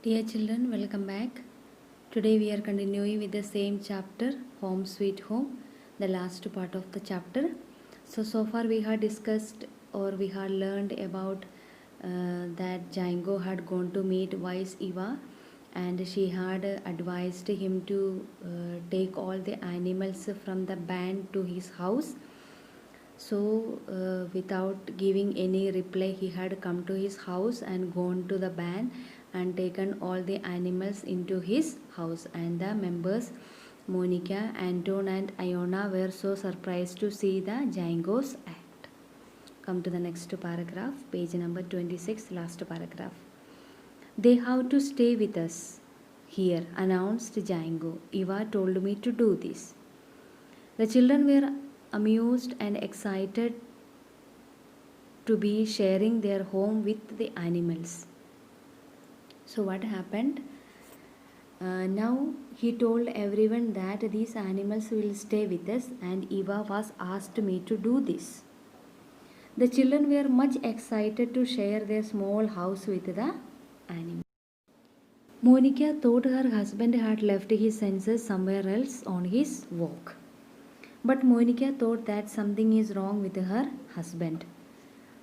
Dear children, welcome back. Today we are continuing with the same chapter, Home Sweet Home, the last part of the chapter. So far we had discussed or we had learned about that Django had gone to meet wise Eva, and she had advised him to take all the animals from the band to his house. So, without giving any reply, he had come to his house and gone to the barn and taken all the animals into his house. And the members, Monica, Anton, and Iona, were so surprised to see the Django's act. Come to the next paragraph, page number 26, last paragraph. They have to stay with us here, announced Django. Eva told me to do this. The children were amused and excited to be sharing their home with the animals. So what happened? Now he told everyone that these animals will stay with us, and Eva was asked me to do this. The children were much excited to share their small house with the animals. Monica thought her husband had left his senses somewhere else on his walk. But Monica thought that something is wrong with her husband.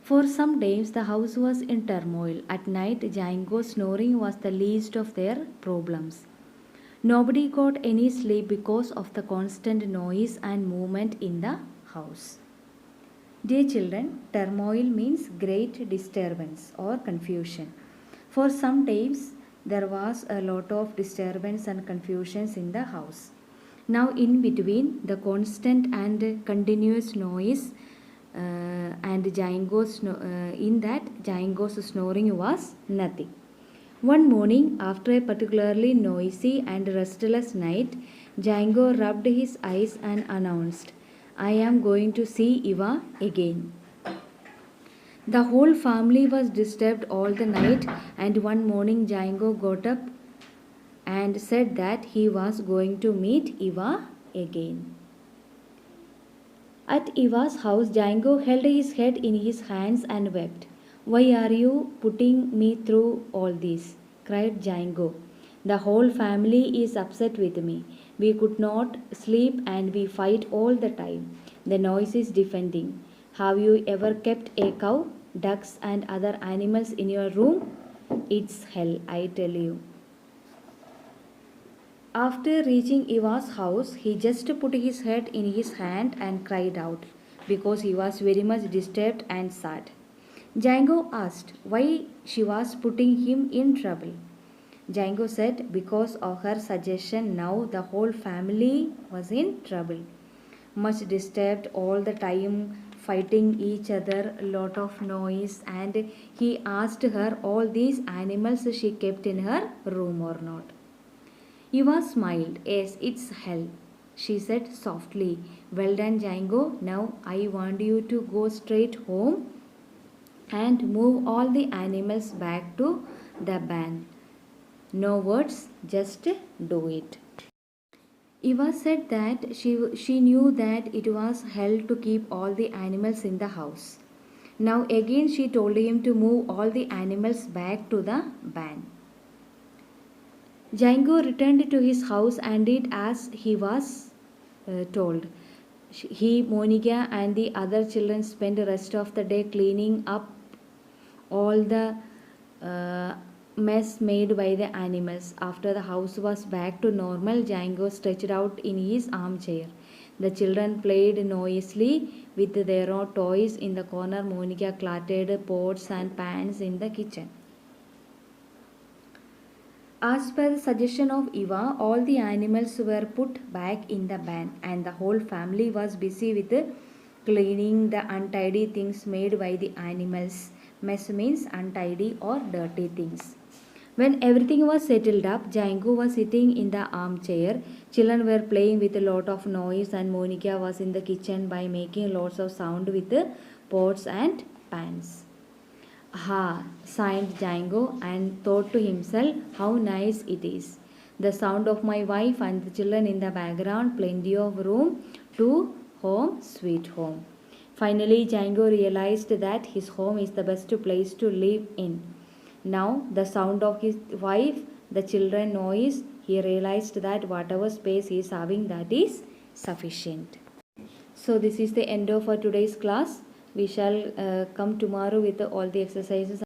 For some days the house was in turmoil. At night, Django's snoring was the least of their problems. Nobody got any sleep because of the constant noise and movement in the house. Dear children, turmoil means great disturbance or confusion. For some days there was a lot of disturbance and confusions in the house. Now, in between the constant and continuous noise and Django's snoring was nothing. One morning, after a particularly noisy and restless night, Django rubbed his eyes and announced, "I am going to see Eva again." The whole family was disturbed all the night, and one morning Django got up and said that he was going to meet Eva again. At Eva's house, Django held his head in his hands and wept. "Why are you putting me through all this?" cried Django. "The whole family is upset with me. We could not sleep and we fight all the time. The noise is defending. Have you ever kept a cow, ducks, and other animals in your room? It's hell, I tell you." After reaching Eva's house, he just put his head in his hand and cried out because he was very much disturbed and sad. Django asked why she was putting him in trouble. Django said because of her suggestion now the whole family was in trouble. Much disturbed all the time, fighting each other, lot of noise, and he asked her all these animals she kept in her room or not. Eva smiled. "Yes, it's hell," she said softly. "Well done, Django. Now I want you to go straight home and move all the animals back to the barn. No words, just do it." Eva said that she knew that it was hell to keep all the animals in the house. Now again she told him to move all the animals back to the barn. Django returned to his house and did as he was told. He, Monica, and the other children spent the rest of the day cleaning up all the mess made by the animals. After the house was back to normal, Django stretched out in his armchair. The children played noisily with their own toys in the corner. Monica clattered pots and pans in the kitchen. As per the suggestion of Eva, all the animals were put back in the barn, and the whole family was busy with cleaning the untidy things made by the animals. Mess means untidy or dirty things. When everything was settled up, Django was sitting in the armchair. Children were playing with a lot of noise, and Monica was in the kitchen by making lots of sound with pots and pans. "Ah," sighed Django and thought to himself, "how nice it is. The sound of my wife and the children in the background, plenty of room to home, sweet home." Finally, Django realized that his home is the best place to live in. Now the sound of his wife, the children noise, he realized that whatever space he is having, that is sufficient. So this is the end of our today's class. We shall come tomorrow with all the exercises